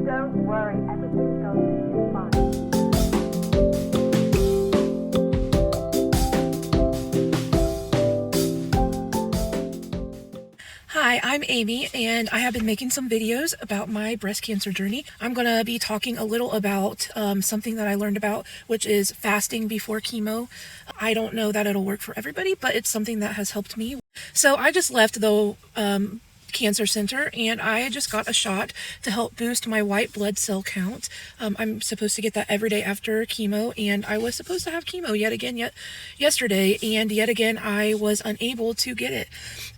Don't worry, everything's going to be fine. Hi, I'm Amy, and I have been making some videos about my breast cancer journey. I'm going to be talking a little about something that I learned about, which is fasting before chemo. I don't know that it'll work for everybody, but it's something that has helped me. So I just left the cancer center, and I just got a shot to help boost my white blood cell count. I'm supposed to get that every day after chemo, and I was supposed to have chemo yesterday, and yet again I was unable to get it.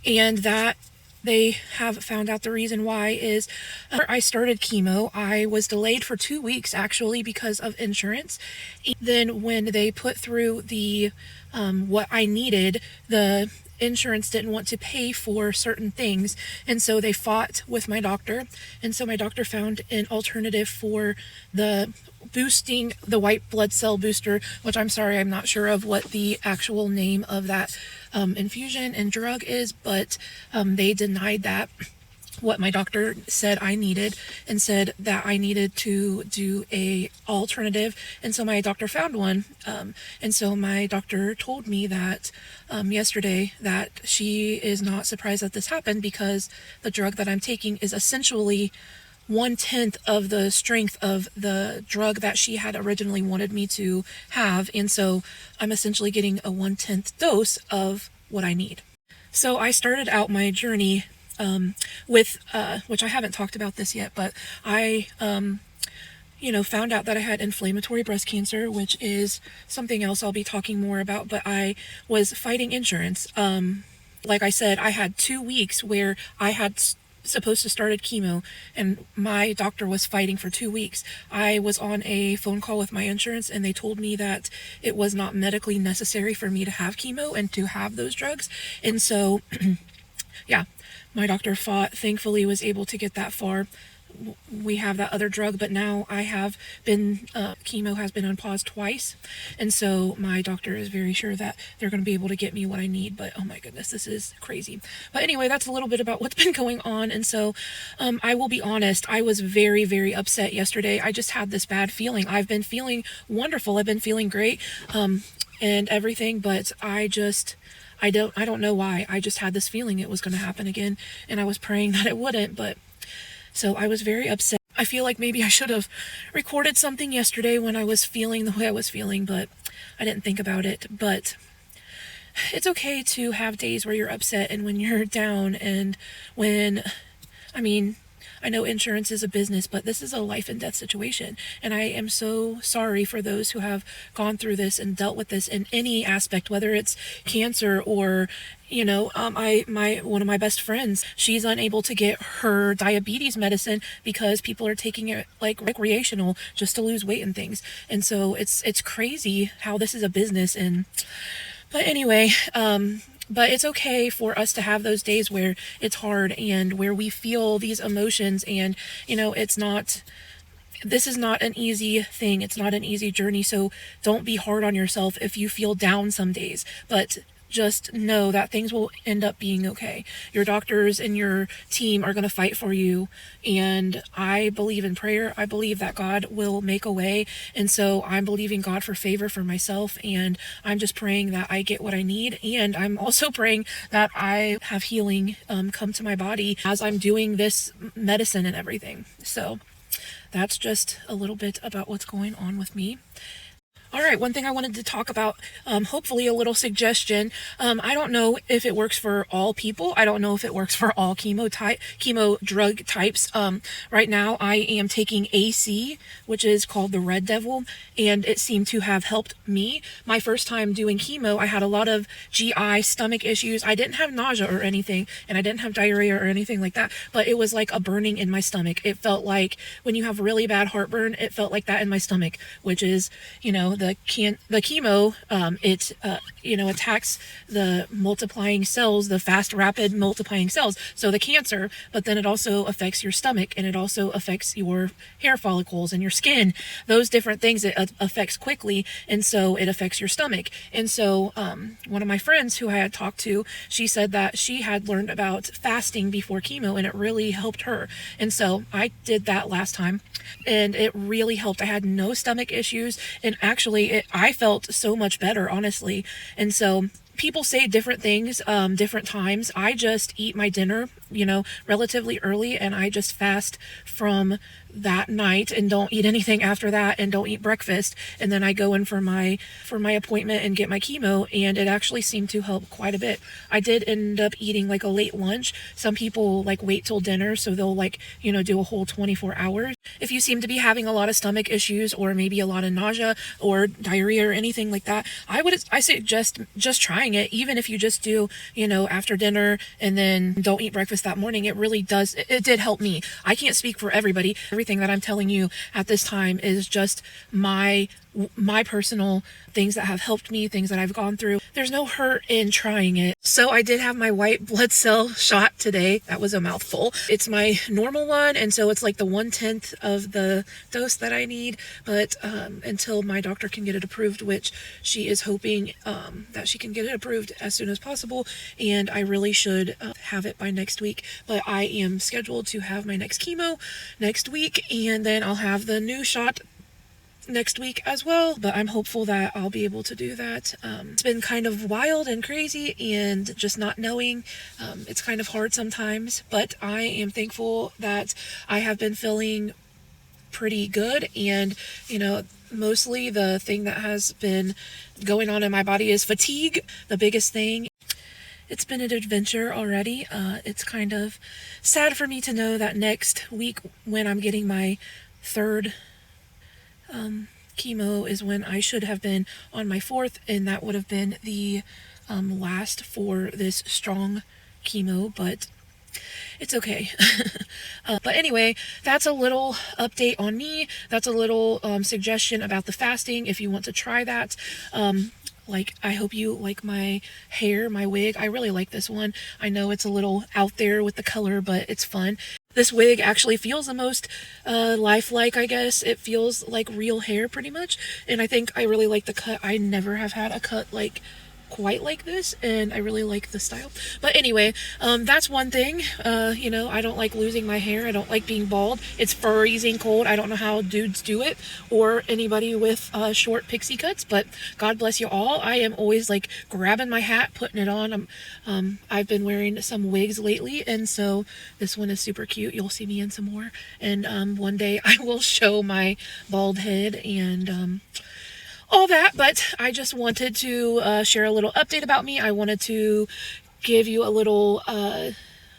And that they have found out the reason why is I started chemo. I was delayed for 2 weeks actually because of insurance. And then when they put through the what I needed, the insurance didn't want to pay for certain things, and so they fought with my doctor, and so my doctor found an alternative for the boosting the white blood cell booster, which I'm sorry, I'm not sure of what the actual name of that infusion and drug is, but they denied that, what my doctor said I needed, and said that I needed to do a alternative. And so my doctor found one, and so my doctor told me that yesterday that she is not surprised that this happened, because the drug that I'm taking is essentially 1/10 of the strength of the drug that she had originally wanted me to have, and so I'm essentially getting a 1/10 dose of what I need. So I started out my journey with which I haven't talked about this yet, but I found out that I had inflammatory breast cancer, which is something else I'll be talking more about, but I was fighting insurance. Like I said, I had 2 weeks where I had supposed to started chemo, and my doctor was fighting for 2 weeks. I was on a phone call with my insurance, and they told me that it was not medically necessary for me to have chemo and to have those drugs. And so yeah, my doctor fought, thankfully was able to get that far. We have that other drug, but now I have been, chemo has been on pause twice, and so my doctor is very sure that they're going to be able to get me what I need, but oh my goodness, this is crazy. But anyway, that's a little bit about what's been going on, and so I will be honest, I was very, very upset yesterday. I just had this bad feeling. I've been feeling wonderful, I've been feeling great, and everything, but I don't know why. I just had this feeling it was going to happen again, and I was praying that it wouldn't, but so I was very upset. I feel like maybe I should have recorded something yesterday when I was feeling the way I was feeling, but I didn't think about it. But it's okay to have days where you're upset and when you're down, and I know insurance is a business, but this is a life and death situation. And I am so sorry for those who have gone through this and dealt with this in any aspect, whether it's cancer or, one of my best friends, she's unable to get her diabetes medicine because people are taking it like recreational just to lose weight and things. And so it's crazy how this is a business. But anyway, but it's okay for us to have those days where it's hard and where we feel these emotions, and this is not an easy thing. It's not an easy journey. So don't be hard on yourself if you feel down some days, but just know that things will end up being okay. Your doctors and your team are going to fight for you, and I believe in prayer. I believe that God will make a way, and so I'm believing God for favor for myself, and I'm just praying that I get what I need, and I'm also praying that I have healing come to my body as I'm doing this medicine and everything. So that's just a little bit about what's going on with me. All right, one thing I wanted to talk about, hopefully a little suggestion. I don't know if it works for all people. I don't know if it works for all chemo drug types. Right now I am taking AC, which is called the Red Devil, and it seemed to have helped me. My first time doing chemo, I had a lot of GI stomach issues. I didn't have nausea or anything, and I didn't have diarrhea or anything like that, but it was like a burning in my stomach. It felt like when you have really bad heartburn, it felt like that in my stomach, which is, the chemo, it attacks the multiplying cells, the fast, rapid multiplying cells. So the cancer, but then it also affects your stomach, and it also affects your hair follicles and your skin. Those different things it affects quickly, and so it affects your stomach. And so one of my friends who I had talked to, she said that she had learned about fasting before chemo, and it really helped her. And so I did that last time, and it really helped. I had no stomach issues, and actually I felt so much better, honestly. And so people say different things, different times. I just eat my dinner, relatively early, and I just fast from that night and don't eat anything after that, and don't eat breakfast. And then I go in for my appointment and get my chemo, and it actually seemed to help quite a bit. I did end up eating like a late lunch. Some people like wait till dinner, so they'll do a whole 24 hours. If you seem to be having a lot of stomach issues, or maybe a lot of nausea or diarrhea or anything like that, I suggest just trying it, even if you just do, after dinner and then don't eat breakfast that morning. It really does. It did help me. I can't speak for everybody. Everything that I'm telling you at this time is just my personal things that have helped me, things that I've gone through. There's no hurt in trying it. So I did have my white blood cell shot today. That was a mouthful. It's my normal one, and so it's like the 1/10 of the dose that I need, but until my doctor can get it approved, which she is hoping that she can get it approved as soon as possible, and I really should have it by next week. But I am scheduled to have my next chemo next week, and then I'll have the new shot next week as well, but I'm hopeful that I'll be able to do that. It's been kind of wild and crazy, and just not knowing, it's kind of hard sometimes, but I am thankful that I have been feeling pretty good. And mostly the thing that has been going on in my body is fatigue, the biggest thing. It's been an adventure already. It's kind of sad for me to know that next week, when I'm getting my third chemo, is when I should have been on my fourth, and that would have been the last for this strong chemo, but it's okay. But anyway, that's a little update on me. That's a little suggestion about the fasting if you want to try that. I hope you like my hair, my wig. I really like this one. I know it's a little out there with the color, but it's fun. This wig actually feels the most lifelike, I guess. It feels like real hair pretty much. And I think I really like the cut. I never have had a cut quite like this, and I really like the style. But anyway, that's one thing. I don't like losing my hair. I don't like being bald. It's freezing cold. I don't know how dudes do it, or anybody with short pixie cuts, but God bless you all. I am always grabbing my hat, putting it on. I've been wearing some wigs lately, and so this one is super cute. You'll see me in some more, and one day I will show my bald head and all that. But I just wanted to share a little update about me. I wanted to give you a little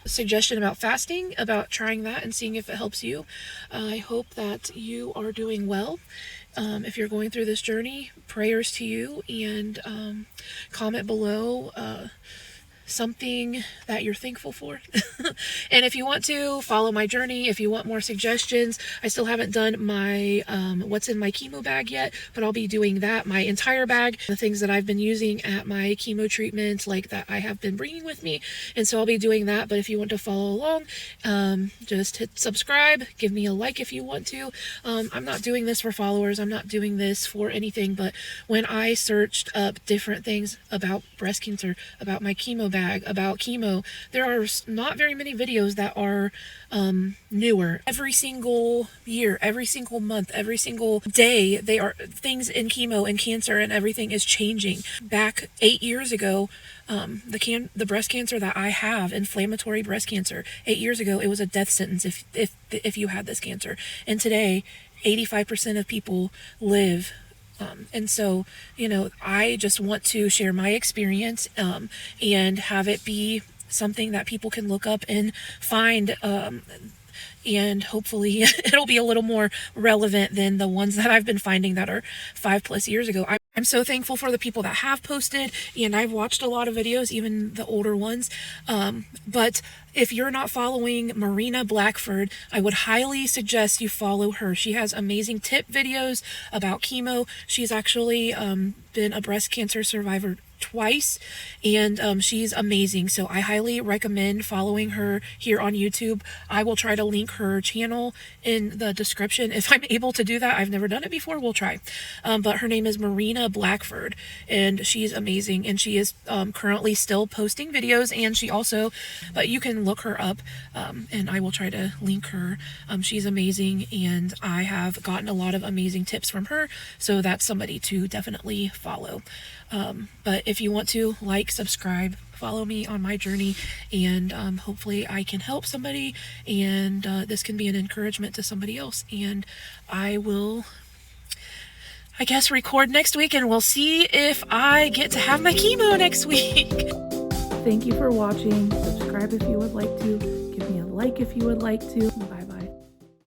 suggestion about fasting, about trying that and seeing if it helps you. I hope that you are doing well. If you're going through this journey, prayers to you, and comment below something that you're thankful for. And if you want to follow my journey, if you want more suggestions, I still haven't done my what's in my chemo bag yet, but I'll be doing that, my entire bag, the things that I've been using at my chemo treatment, that I have been bringing with me. And so I'll be doing that. But if you want to follow along, just hit subscribe, give me a like if you want to. I'm not doing this for followers. I'm not doing this for anything, but when I searched up different things about breast cancer, about my chemo bag, about chemo, there are not very many videos that are newer. Every single year, every single month, every single day, they are things in chemo and cancer, and everything is changing. Back 8 years ago, the breast cancer that I have, inflammatory breast cancer, 8 years ago, it was a death sentence if you had this cancer. And today, 85% of people live. And so, I just want to share my experience and have it be something that people can look up and find, and hopefully it'll be a little more relevant than the ones that I've been finding that are 5+ years ago. I'm so thankful for the people that have posted, and I've watched a lot of videos, even the older ones. But if you're not following Marina Blackford, I would highly suggest you follow her. She has amazing tip videos about chemo. She's actually been a breast cancer survivor twice, and she's amazing. So I highly recommend following her here on YouTube. I will try to link her channel in the description if I'm able to do that. I've never done it before. We'll try. But her name is Marina Blackford, and she's amazing, and she is currently still posting videos, and she also, but you can look her up, and I will try to link her. She's amazing, and I have gotten a lot of amazing tips from her, so that's somebody to definitely follow. But if you want to, like, subscribe, follow me on my journey, and hopefully I can help somebody, and this can be an encouragement to somebody else. And I will, I guess, record next week, and we'll see if I get to have my chemo next week. Thank you for watching. Subscribe if you would like to. Give me a like if you would like to. Bye.